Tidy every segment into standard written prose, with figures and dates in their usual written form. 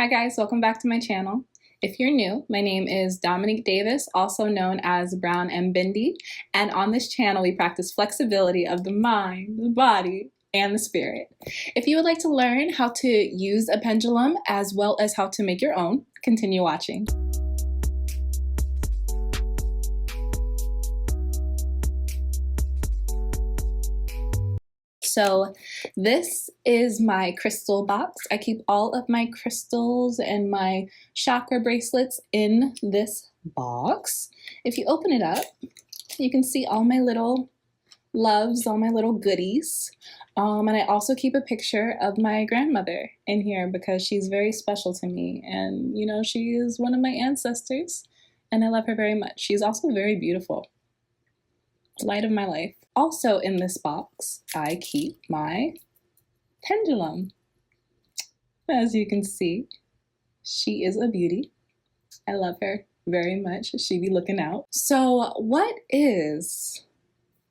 Hi guys, welcome back to my channel. If you're new, my name is Dominique Davis, also known as Brown and Bindi, and on this channel we practice flexibility of the mind, the body, and the spirit. If you would like to learn how to use a pendulum as well as how to make your own, continue watching. So this is my crystal box. I keep all of my crystals and my chakra bracelets in this box. If you open it up, you can see all my little loves, all my little goodies. And I also keep a picture of my grandmother in here because she's very special to me. And you know, she is one of my ancestors and I love her very much. She's also very beautiful. Light of my life. Also in this box, I keep my pendulum. As you can see, she is a beauty. I love her very much. She be looking out. So what is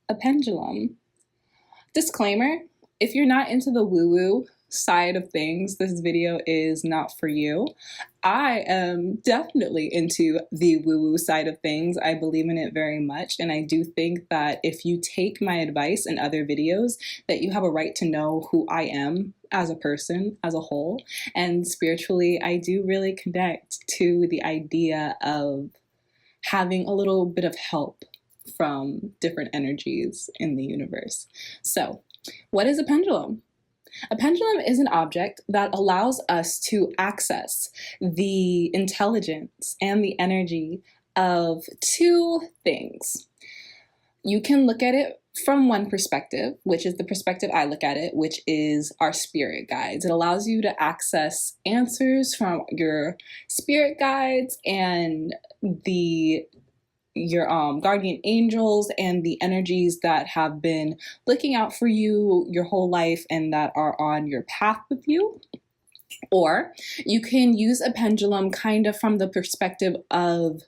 a pendulum? Disclaimer, if you're not into the woo-woo side of things, this video is not for you. I am definitely into the woo-woo side of things. I believe in it very much, and I do think that if you take my advice in other videos, that you have a right to know who I am as a person, as a whole. And spiritually, I do really connect to the idea of having a little bit of help from different energies in the universe. So, what is a pendulum? A pendulum is an object that allows us to access the intelligence and the energy of two things. You can look at it from one perspective, which is the perspective I look at it, which is our spirit guides. It allows you to access answers from your spirit guides and your guardian angels and the energies that have been looking out for you your whole life and that are on your path with you. Or you can use a pendulum kind of from the perspective of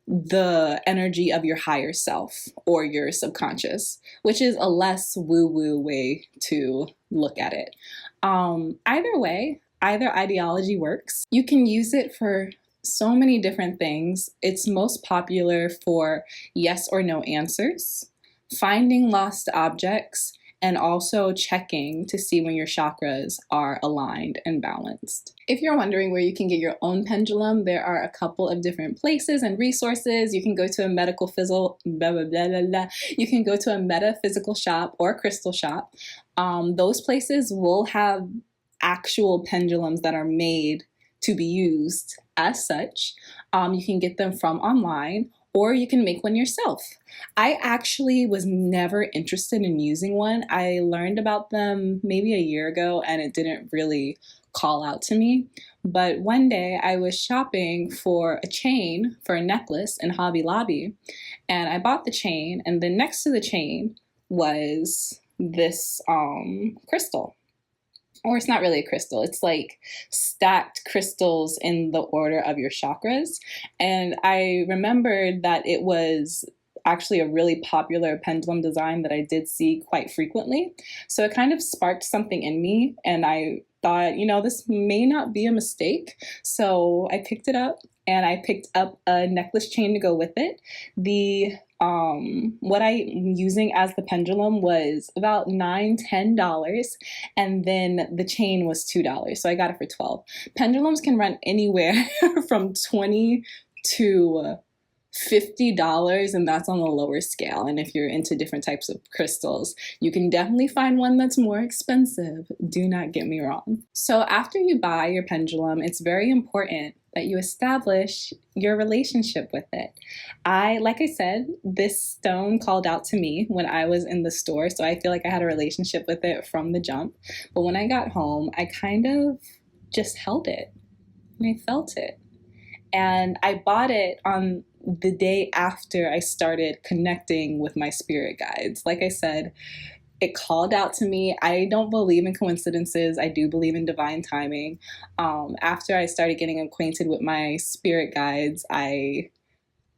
the energy of your higher self or your subconscious, which is a less woo-woo way to look at it. Either way, either ideology works. You can use it for so many different things. It's most popular for yes or no answers, finding lost objects, and also checking to see when your chakras are aligned and balanced. If you're wondering where you can get your own pendulum, there are a couple of different places and resources. You can go to a You can go to a metaphysical shop or a crystal shop. Those places will have actual pendulums that are made to be used as such. You can get them from online or you can make one yourself. I actually was never interested in using one. I learned about them maybe a year ago and it didn't really call out to me. But one day I was shopping for a chain for a necklace in Hobby Lobby and I bought the chain, and then next to the chain was this crystal. Or it's not really a crystal, it's like stacked crystals in the order of your chakras. And I remembered that it was actually a really popular pendulum design that I did see quite frequently. So it kind of sparked something in me and I thought, you know, this may not be a mistake. So I picked it up and I picked up a necklace chain to go with it. What I'm using as the pendulum was about $9–10, and then the chain was $2, so I got it for $12. Pendulums can run anywhere from $20 to $50, and that's on the lower scale. And if you're into different types of crystals, you can definitely find one that's more expensive. Do not get me wrong. So after you buy your pendulum, it's very important that you establish your relationship with it. Like I said, this stone called out to me when I was in the store, so I feel like I had a relationship with it from the jump. But when I got home, I kind of just held it and I felt it. And I bought it on the day after I started connecting with my spirit guides. Like I said, it called out to me. I don't believe in coincidences. I do believe in divine timing. After I started getting acquainted with my spirit guides, I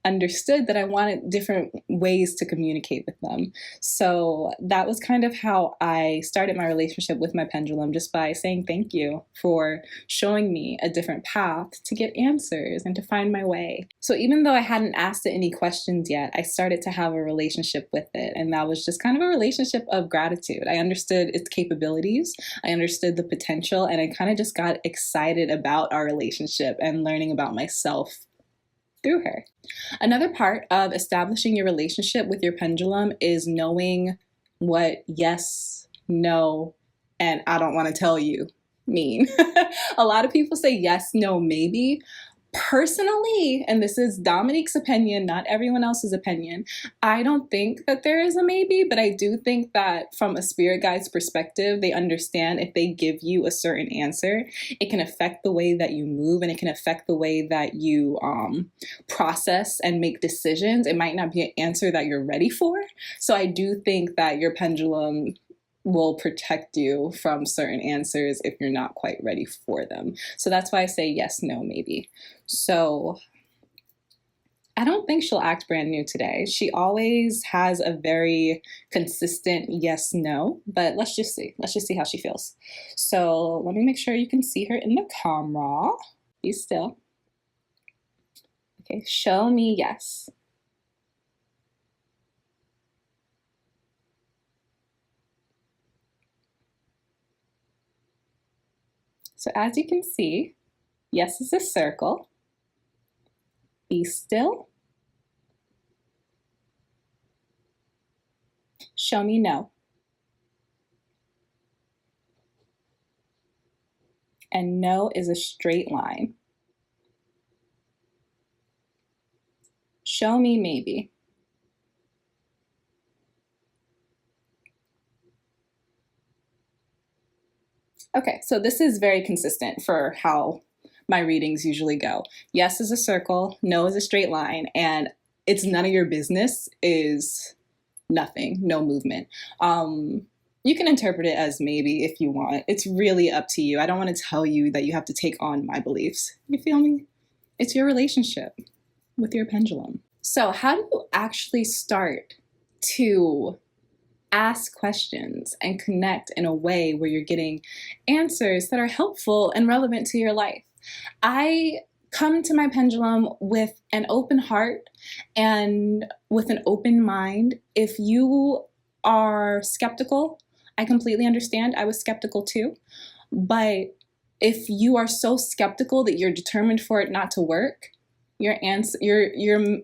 understood that I wanted different ways to communicate with them. So that was kind of how I started my relationship with my pendulum, just by saying thank you for showing me a different path to get answers and to find my way. So even though I hadn't asked it any questions yet, I started to have a relationship with it. And that was just kind of a relationship of gratitude. I understood its capabilities, I understood the potential, and I kind of just got excited about our relationship and learning about myself through her. Another part of establishing your relationship with your pendulum is knowing what yes, no, and I don't want to tell you mean. A lot of people say yes, no, maybe. Personally, and this is Dominique's opinion, not everyone else's opinion, I don't think that there is a maybe, but I do think that from a spirit guide's perspective, they understand if they give you a certain answer, it can affect the way that you move, and it can affect the way that you process and make decisions. It might not be an answer that you're ready for. So I do think that your pendulum will protect you from certain answers if you're not quite ready for them. So that's why I say yes, no, maybe. So I don't think she'll act brand new today. She always has a very consistent yes, no, but let's just see. Let's just see how she feels. So let me make sure you can see her in the camera. Be still. Okay, show me yes. So as you can see, yes is a circle. Be still. Show me no. And no is a straight line. Show me maybe. Okay, so this is very consistent for how my readings usually go. Yes is a circle, no is a straight line, and it's none of your business is nothing, no movement. You can interpret it as maybe if you want. It's really up to you. I don't want to tell you that you have to take on my beliefs. You feel me? It's your relationship with your pendulum. So how do you actually start to ask questions and connect in a way where you're getting answers that are helpful and relevant to your life? I come to my pendulum with an open heart and with an open mind. If you are skeptical, I completely understand. I was skeptical too. But if you are so skeptical that you're determined for it not to work, you're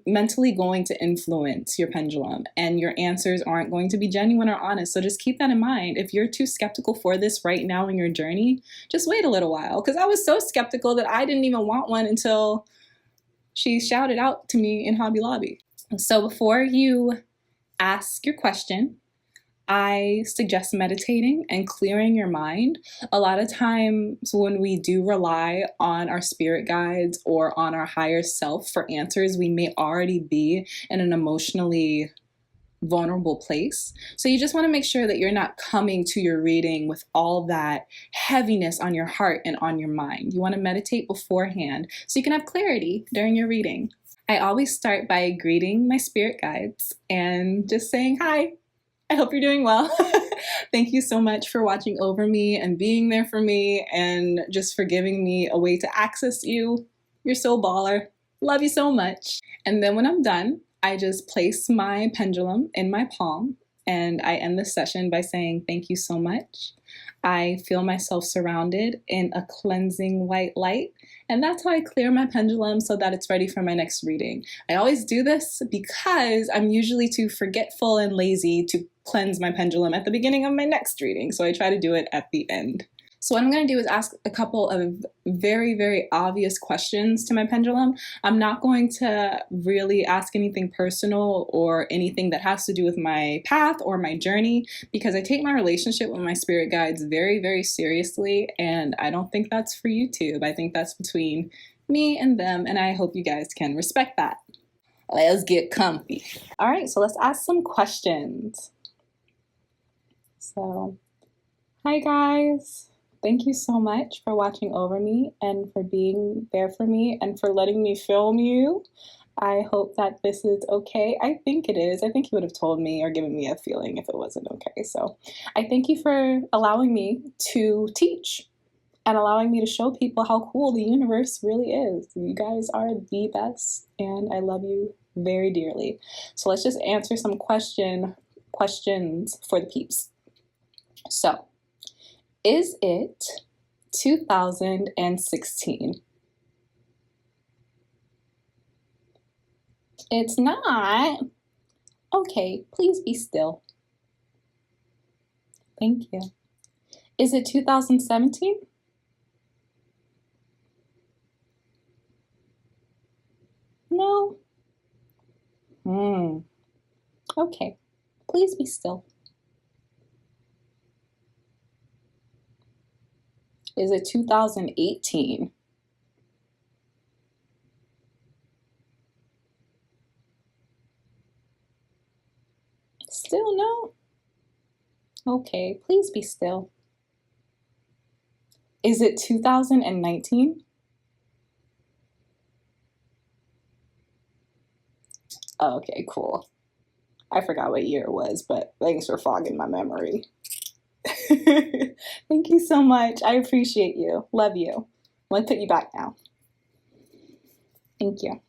mentally going to influence your pendulum, and your answers aren't going to be genuine or honest. So just keep that in mind. If you're too skeptical for this right now in your journey, just wait a little while, because I was so skeptical that I didn't even want one until she shouted out to me in Hobby Lobby. So before you ask your question, I suggest meditating and clearing your mind. A lot of times when we do rely on our spirit guides or on our higher self for answers, we may already be in an emotionally vulnerable place. So you just want to make sure that you're not coming to your reading with all that heaviness on your heart and on your mind. You want to meditate beforehand so you can have clarity during your reading. I always start by greeting my spirit guides and just saying hi. I hope you're doing well. Thank you so much for watching over me and being there for me, and just for giving me a way to access you. You're so baller. Love you so much. And then when I'm done, I just place my pendulum in my palm, and I end the session by saying thank you so much. I feel myself surrounded in a cleansing white light, and that's how I clear my pendulum so that it's ready for my next reading. I always do this because I'm usually too forgetful and lazy to cleanse my pendulum at the beginning of my next reading, so I try to do it at the end. So what I'm going to do is ask a couple of very, very obvious questions to my pendulum. I'm not going to really ask anything personal or anything that has to do with my path or my journey, because I take my relationship with my spirit guides very, very seriously, and I don't think that's for YouTube. I think that's between me and them, and I hope you guys can respect that. Let's get comfy. All right, so let's ask some questions. So, hi guys. Thank you so much for watching over me and for being there for me and for letting me film you. I hope that this is okay. I think it is. I think he would have told me or given me a feeling if it wasn't okay. So I thank you for allowing me to teach and allowing me to show people how cool the universe really is. You guys are the best, and I love you very dearly. So let's just answer some questions for the peeps. So, is it 2016? It's not. Okay, please be still. Thank you. Is it 2017? No. Okay, please be still. Is it 2018? Still no? Okay, please be still. Is it 2019? Okay, cool. I forgot what year it was, but thanks for fogging my memory. Thank you so much. I appreciate you. Love you. I'm gonna put you back now. Thank you.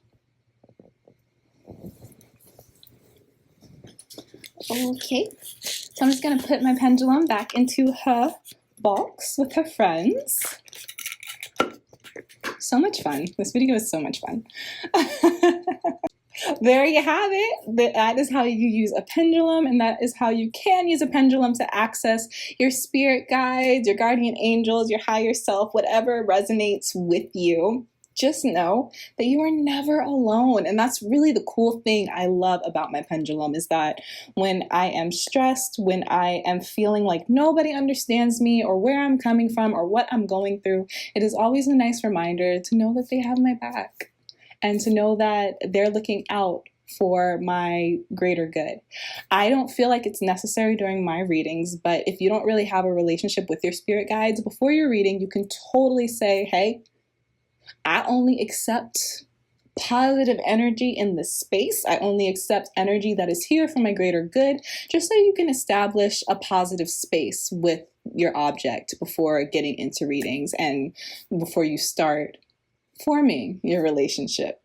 Okay, so I'm just gonna put my pendulum back into her box with her friends. So much fun. This video is so much fun. There you have it. That is how you use a pendulum, and that is how you can use a pendulum to access your spirit guides, your guardian angels, your higher self, whatever resonates with you. Just know that you are never alone. And that's really the cool thing I love about my pendulum, is that when I am stressed, when I am feeling like nobody understands me or where I'm coming from or what I'm going through, it is always a nice reminder to know that they have my back and to know that they're looking out for my greater good. I don't feel like it's necessary during my readings, but if you don't really have a relationship with your spirit guides, before your reading, you can totally say, hey, I only accept positive energy in this space. I only accept energy that is here for my greater good, just so you can establish a positive space with your object before getting into readings and before you start forming your relationship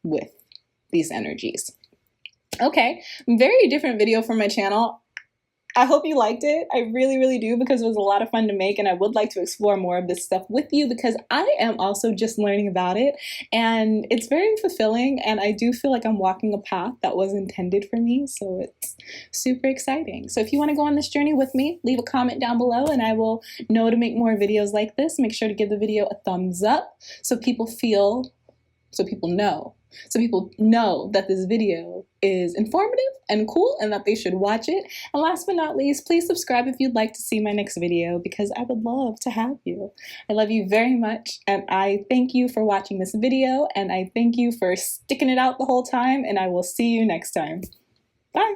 with these energies. Okay, very different video for my channel. I hope you liked it. I really, really do, because it was a lot of fun to make, and I would like to explore more of this stuff with you because I am also just learning about it, and it's very fulfilling, and I do feel like I'm walking a path that was intended for me, so it's super exciting. So if you want to go on this journey with me, leave a comment down below and I will know to make more videos like this. Make sure to give the video a thumbs up so people know that this video is informative and cool and that they should watch it. And last but not least, please subscribe if you'd like to see my next video, because I would love to have you. I love you very much, and I thank you for watching this video, and I thank you for sticking it out the whole time, and I will see you next time. Bye!